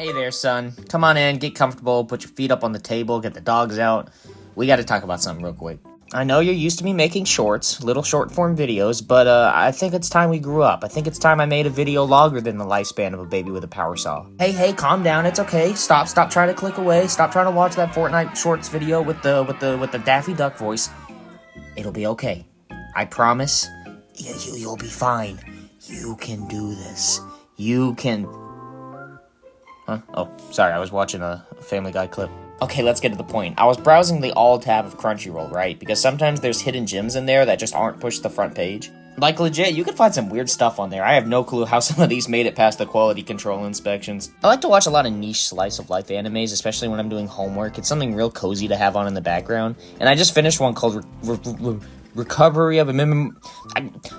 Hey there, son. Come on in, get comfortable, put your feet up on the table, get the dogs out. We gotta talk about something real quick. I know you're used to me making shorts, little short-form videos, but I think it's time we grew up. I think it's time I made a video longer than the lifespan of a baby with a power saw. Hey, calm down, it's okay. Stop trying to click away. Stop trying to watch that Fortnite Shorts video with the Daffy Duck voice. It'll be okay. I promise. You'll be fine. You can do this. You can... Huh? Oh, sorry, I was watching a Family Guy clip. Okay, let's get to the point. I was browsing the all tab of Crunchyroll, right? Because sometimes there's hidden gems in there that just aren't pushed to the front page. Like, legit, you can find some weird stuff on there. I have no clue how some of these made it past the quality control inspections. I like to watch a lot of niche slice-of-life animes, especially when I'm doing homework. It's something real cozy to have on in the background. And I just finished one called Recovery of a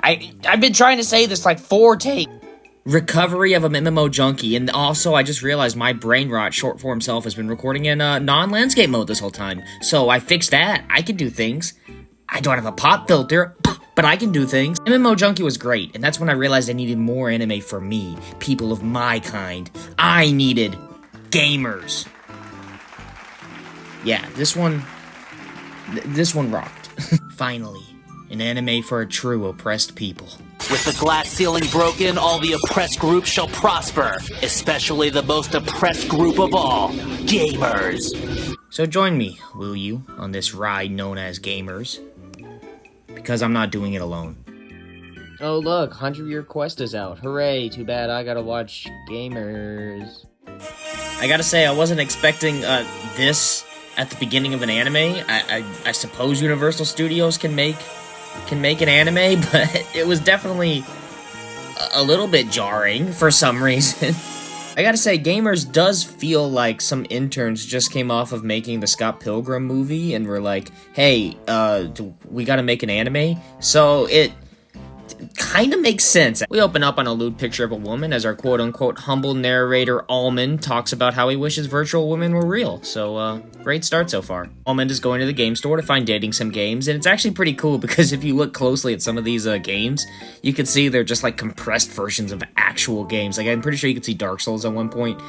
I've been trying to say this like 4 takes. Recovery of a MMO Junkie, and also I just realized my brain rot short form self has been recording in non-landscape mode this whole time, so I fixed that. I can do things. I don't have a pop filter, but I can do things. MMO Junkie was great, and that's when I realized I needed more anime for me, people of my kind. I needed gamers. Yeah, this one rocked. Finally, an anime for a true oppressed people. With the glass ceiling broken, all the oppressed groups shall prosper, especially the most oppressed group of all, gamers. So join me, will you, on this ride known as Gamers? Because I'm not doing it alone. Oh look, 100-Year Quest is out. Hooray, too bad I gotta watch Gamers. I gotta say, I wasn't expecting this at the beginning of an anime. I suppose Universal Studios can make an anime, but it was definitely a little bit jarring for some reason. I gotta say, Gamers does feel like some interns just came off of making the Scott Pilgrim movie and were like, hey, we gotta make an anime? So it kind of makes sense. We open up on a lewd picture of a woman as our quote-unquote humble narrator Almond talks about how he wishes virtual women were real. So, great start so far. Almond is going to the game store to find dating sim games, and it's actually pretty cool because if you look closely at some of these games, you can see they're just like compressed versions of actual games. Like, I'm pretty sure you can see Dark Souls at one point.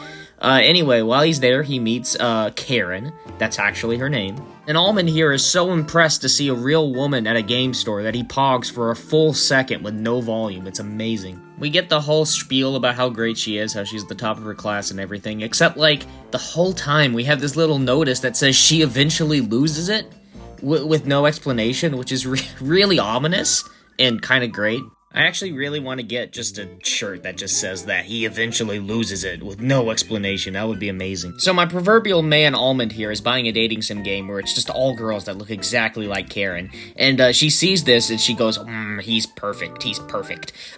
Anyway, while he's there, he meets Karen. That's actually her name. And Almond here is so impressed to see a real woman at a game store that he pogs for a full second with no volume. It's amazing. We get the whole spiel about how great she is, how she's the top of her class and everything, except, like, the whole time we have this little notice that says she eventually loses it with no explanation, which is really ominous and kind of great. I actually really want to get just a shirt that just says that he eventually loses it with no explanation. That would be amazing. So my proverbial man Almond here is buying a dating sim game where it's just all girls that look exactly like Karen. And she sees this and she goes, he's perfect.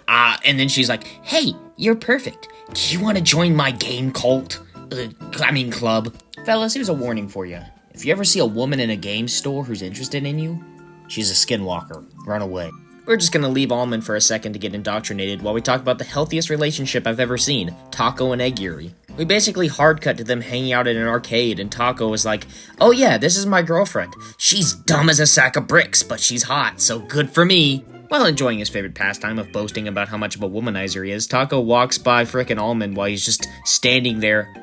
And then she's like, hey, you're perfect. Do you want to join my game cult? Club. Fellas, here's a warning for you. If you ever see a woman in a game store who's interested in you, she's a skinwalker. Run away. We're just gonna leave Almond for a second to get indoctrinated while we talk about the healthiest relationship I've ever seen, Taco and Egg Yuri. We basically hard cut to them hanging out in an arcade, and Taco is like, oh yeah, this is my girlfriend. She's dumb as a sack of bricks, but she's hot, so good for me. While enjoying his favorite pastime of boasting about how much of a womanizer he is, Taco walks by frickin' Almond while he's just standing there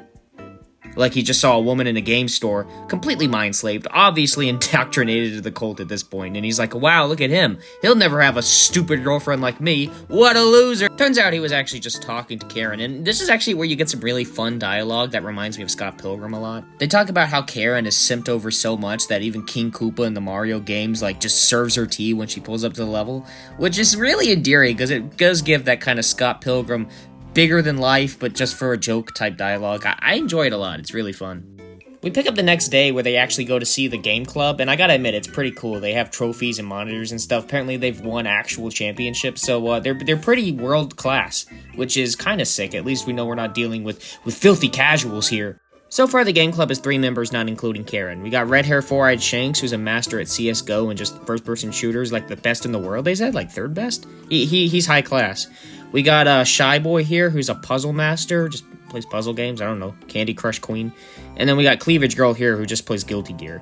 like he just saw a woman in a game store, completely mind-slaved, obviously indoctrinated to the cult at this point, and he's like, wow, look at him. He'll never have a stupid girlfriend like me. What a loser. Turns out he was actually just talking to Karen, and this is actually where you get some really fun dialogue that reminds me of Scott Pilgrim a lot. They talk about how Karen is simped over so much that even King Koopa in the Mario games, like, just serves her tea when she pulls up to the level, which is really endearing, because it does give that kind of Scott Pilgrim bigger than life, but just for a joke type dialogue. I enjoy it a lot. It's really fun. We pick up the next day where they actually go to see the game club, and I gotta admit, it's pretty cool. They have trophies and monitors and stuff. Apparently they've won actual championships, so they're pretty world class, which is kind of sick. At least we know we're not dealing with filthy casuals here. So far, the game club has 3 members, not including Karen. We got red-hair, four-eyed Shanks, who's a master at CSGO and just first-person shooters, like the best in the world, they said? Like, third best? He's high class. We got Shy Boy here, who's a puzzle master, just plays puzzle games, I don't know, Candy Crush Queen. And then we got Cleavage Girl here, who just plays Guilty Gear,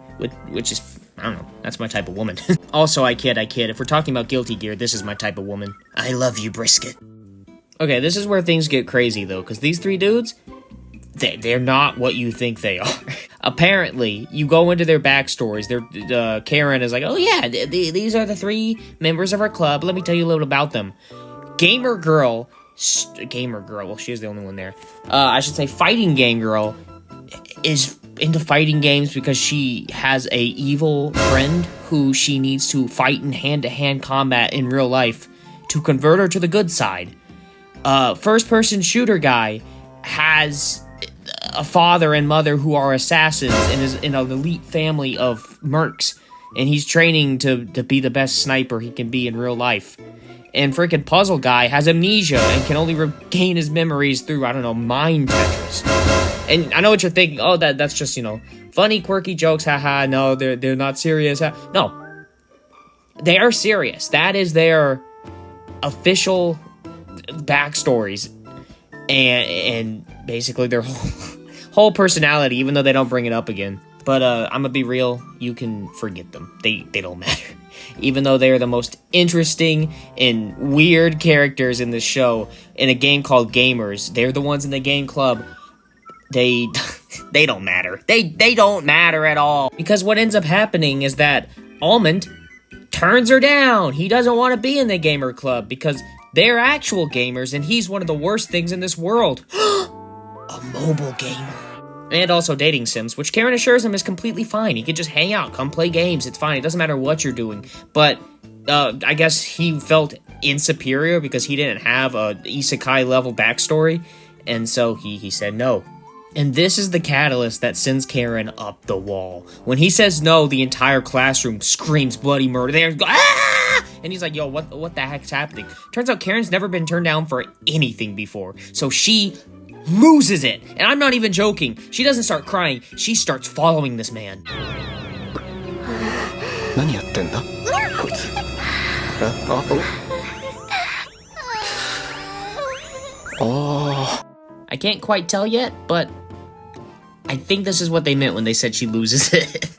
which is, I don't know, that's my type of woman. Also, I kid, if we're talking about Guilty Gear, this is my type of woman. I love you, brisket. Okay, this is where things get crazy, though, because these 3 dudes, they're not what you think they are. Apparently, you go into their backstories. Karen is like, oh yeah, these are the 3 members of our club. Let me tell you a little about them. Gamer girl, well, she is the only one there. I should say fighting game girl is into fighting games because she has a evil friend who she needs to fight in hand-to-hand combat in real life to convert her to the good side. First-person shooter guy has a father and mother who are assassins and is in an elite family of mercs, and he's training to be the best sniper he can be in real life. And freaking puzzle guy has amnesia and can only regain his memories through, I don't know, mind Tetris. And I know what you're thinking, oh, that's just, funny, quirky jokes, haha, no, they're not serious. No, they are serious. That is their official backstories and basically their whole personality, even though they don't bring it up again. But I'm gonna be real, you can forget them. They don't matter. Even though they're the most interesting and weird characters in the show, in a game called Gamers, they're the ones in the game club. They don't matter. They don't matter at all. Because what ends up happening is that Almond turns her down. He doesn't want to be in the gamer club because they're actual gamers and he's one of the worst things in this world. A mobile gamer. And also dating sims, which Karen assures him is completely fine. He can just hang out, come play games. It's fine. It doesn't matter what you're doing. But I guess he felt insuperior because he didn't have a isekai level backstory. And so he said no. And this is the catalyst that sends Karen up the wall. When he says no, the entire classroom screams bloody murder. They go, ah! And he's like, yo, what the heck's happening? Turns out Karen's never been turned down for anything before. So she loses it. And I'm not even joking. She doesn't start crying. She starts following this man. I can't quite tell yet, but I think this is what they meant when they said she loses it.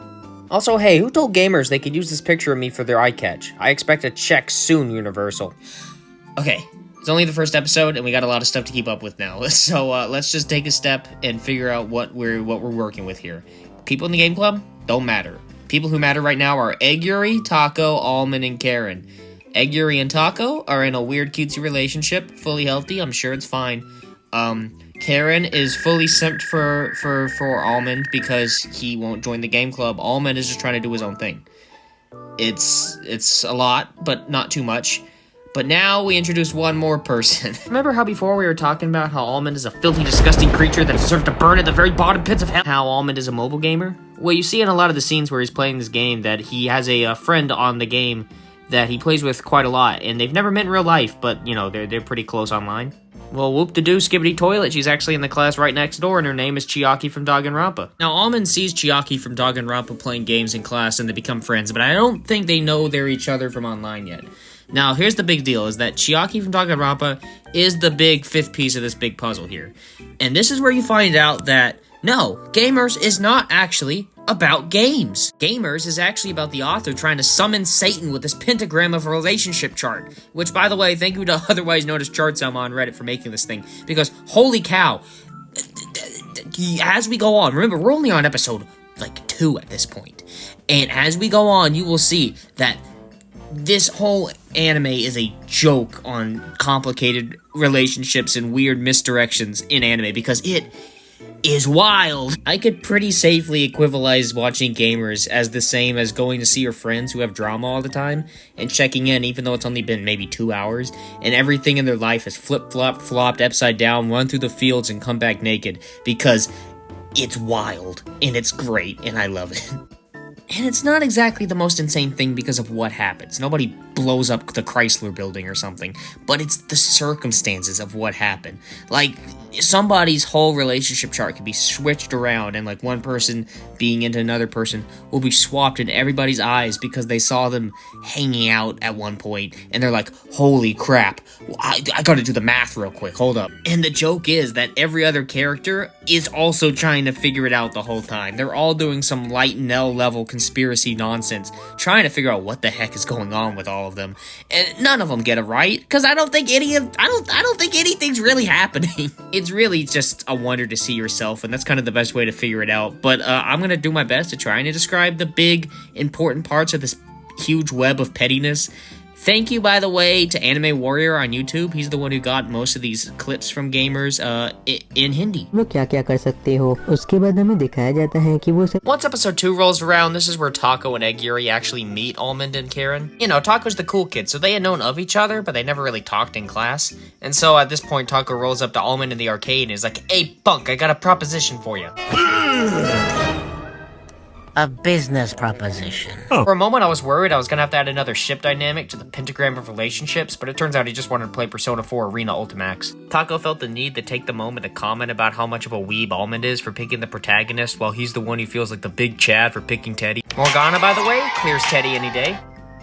Also, hey, who told gamers they could use this picture of me for their eye catch? I expect a check soon, Universal. Okay, it's only the first episode, and we got a lot of stuff to keep up with now. So let's just take a step and figure out what we're working with here. People in the game club don't matter. People who matter right now are Egg Yuri, Taco, Almond, and Karen. Egg Yuri and Taco are in a weird cutesy relationship, fully healthy. I'm sure it's fine. Karen is fully simped for Almond because he won't join the game club. Almond is just trying to do his own thing. It's a lot, but not too much. But now we introduce one more person. Remember how before we were talking about how Almond is a filthy, disgusting creature that deserves to burn at the very bottom pits of hell? How Almond is a mobile gamer? Well, you see in a lot of the scenes where he's playing this game that he has a friend on the game that he plays with quite a lot, and they've never met in real life, but, they're pretty close online. Well, whoop-de-doo, skibbity-toilet, she's actually in the class right next door, and her name is Chiaki from Danganronpa. Now, Almond sees Chiaki from Danganronpa playing games in class, and they become friends, but I don't think they know they're each other from online yet. Now, here's the big deal, is that Chiaki from Danganronpa is the big 5th piece of this big puzzle here. And this is where you find out that, no, Gamers is not actually about games. Gamers is actually about the author trying to summon Satan with this pentagram of a relationship chart. Which, by the way, thank you to Otherwise Known as Charts I'm on Reddit for making this thing. Because, holy cow, as we go on, remember, we're only on episode, 2 at this point. And as we go on, you will see that this whole anime is a joke on complicated relationships and weird misdirections in anime. Because it is wild. I could pretty safely equivalize watching Gamers as the same as going to see your friends who have drama all the time and checking in even though it's only been maybe 2 hours and everything in their life is flip-flopped, flopped upside down, run through the fields and come back naked because it's wild and it's great and I love it. And it's not exactly the most insane thing because of what happens. Nobody blows up the Chrysler building or something, but it's the circumstances of what happened. Somebody's whole relationship chart can be switched around and one person being into another person will be swapped in everybody's eyes because they saw them hanging out at one point and they're like, holy crap, I gotta do the math real quick, hold up. And the joke is that every other character is also trying to figure it out the whole time. They're all doing some light and L level conspiracy nonsense, trying to figure out what the heck is going on with all of them, and none of them get it right, because I don't think anything's really happening. It's really just a wonder to see yourself, and that's kind of the best way to figure it out. But I'm gonna do my best to try and describe the big, important parts of this huge web of pettiness. Thank you, by the way, to Anime Warrior on YouTube. He's the one who got most of these clips from gamers in Hindi. Once episode 2 rolls around, this is where Taco and Egg Yuri actually meet Almond and Karen. You know, Taco's the cool kid, so they had known of each other, but they never really talked in class. And so at this point, Taco rolls up to Almond in the arcade and is like, "Hey, punk, I got a proposition for you." A business proposition. For a moment, I was worried I was gonna have to add another ship dynamic to the pentagram of relationships, but it turns out he just wanted to play Persona 4 Arena Ultimax. Taco felt the need to take the moment to comment about how much of a weeb Almond is for picking the protagonist, while he's the one who feels like the big Chad for picking Teddy. Morgana, by the way, clears Teddy any day.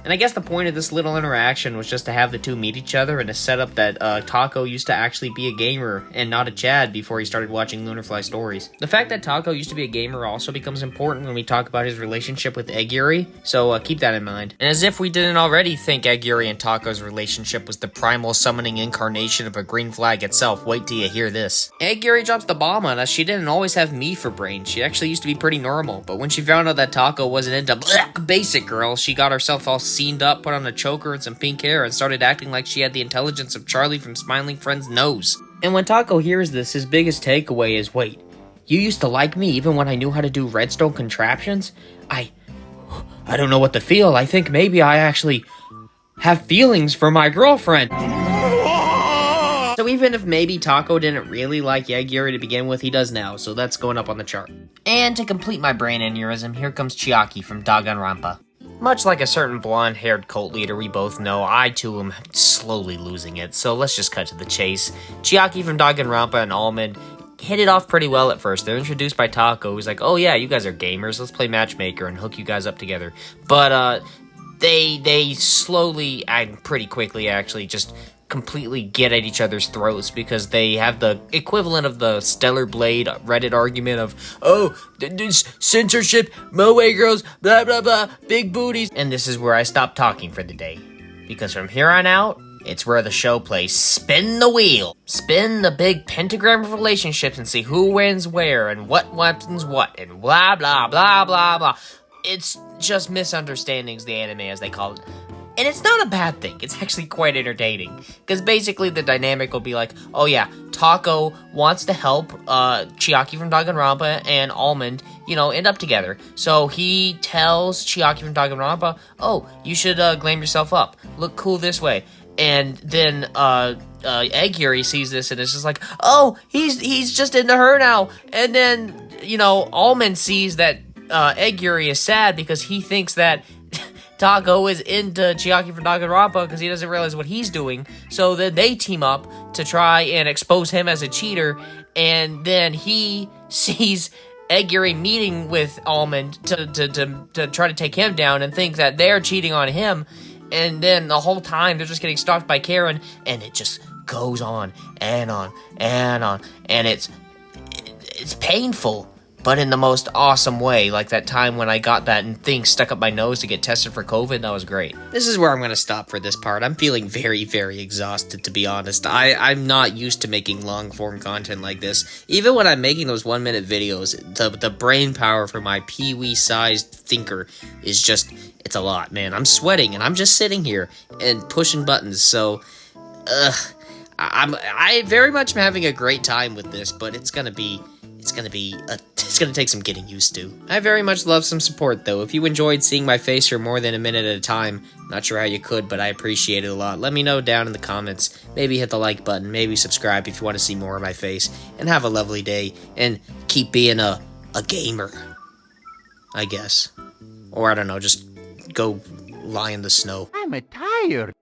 And I guess the point of this little interaction was just to have the two meet each other and to set up that Taco used to actually be a gamer and not a Chad before he started watching Lunarfly stories. The fact that Taco used to be a gamer also becomes important when we talk about his relationship with Egg Yuri, so keep that in mind. And as if we didn't already think Egg Yuri and Taco's relationship was the primal summoning incarnation of a green flag itself, wait till you hear this. Egg Yuri drops the bomb on us. She didn't always have me for brains. She actually used to be pretty normal, but when she found out that Taco wasn't into basic girls, she got herself all scened up, put on a choker and some pink hair, and started acting like she had the intelligence of Charlie from Smiling Friends' nose. And when Taco hears this, his biggest takeaway is, wait, you used to like me even when I knew how to do redstone contraptions? I don't know what to feel. I think maybe I actually have feelings for my girlfriend. So even if maybe Taco didn't really like Egg Yuri to begin with, he does now, so that's going up on the chart. And to complete my brain aneurysm, here comes Chiaki from Danganronpa. Much like a certain blonde-haired cult leader we both know, I too am slowly losing it, so let's just cut to the chase. Chiaki from Danganronpa and Almond hit it off pretty well at first. They're introduced by Taco, who's like, "Oh yeah, you guys are gamers, let's play matchmaker and hook you guys up together." But they slowly and pretty quickly actually just completely get at each other's throats because they have the equivalent of the Stellar Blade Reddit argument of, "Oh, this censorship, moe girls, blah blah blah, big booties." And this is where I stop talking for the day, because from here on out, it's where the show plays spin the wheel. Spin the big pentagram of relationships and see who wins where and what weapons what and blah blah blah blah blah. It's just misunderstandings, the anime as they call it. And it's not a bad thing. It's actually quite entertaining. Because basically the dynamic will be like, oh yeah, Taco wants to help Chiaki from Danganronpa and Almond, end up together. So he tells Chiaki from Danganronpa, "Oh, you should glam yourself up. Look cool this way." And then Egg Yuri sees this and is just like, "Oh, he's just into her now." And then, Almond sees that Egg Yuri is sad because he thinks that Taco is into Chiaki from Danganronpa because he doesn't realize what he's doing. So then they team up to try and expose him as a cheater. And then he sees Egg Yuri meeting with Almond to try to take him down and think that they're cheating on him. And then the whole time they're just getting stalked by Karen, and it just goes on and on and on. And it's painful, but in the most awesome way, like that time when I got that thing stuck up my nose to get tested for COVID. That was great. This is where I'm going to stop for this part. I'm feeling very, very exhausted, to be honest. I'm not used to making long-form content like this. Even when I'm making those 1-minute videos, the brain power for my pee-wee-sized thinker is just, it's a lot, man. I'm sweating, and I'm just sitting here and pushing buttons, so, I very much am having a great time with this, but it's gonna take some getting used to. I very much love some support, though. If you enjoyed seeing my face for more than a minute at a time, not sure how you could, but I appreciate it a lot. Let me know down in the comments. Maybe hit the like button, maybe subscribe if you want to see more of my face, and have a lovely day, and keep being a gamer, I guess. Or I don't know, just go lie in the snow. I'm tired.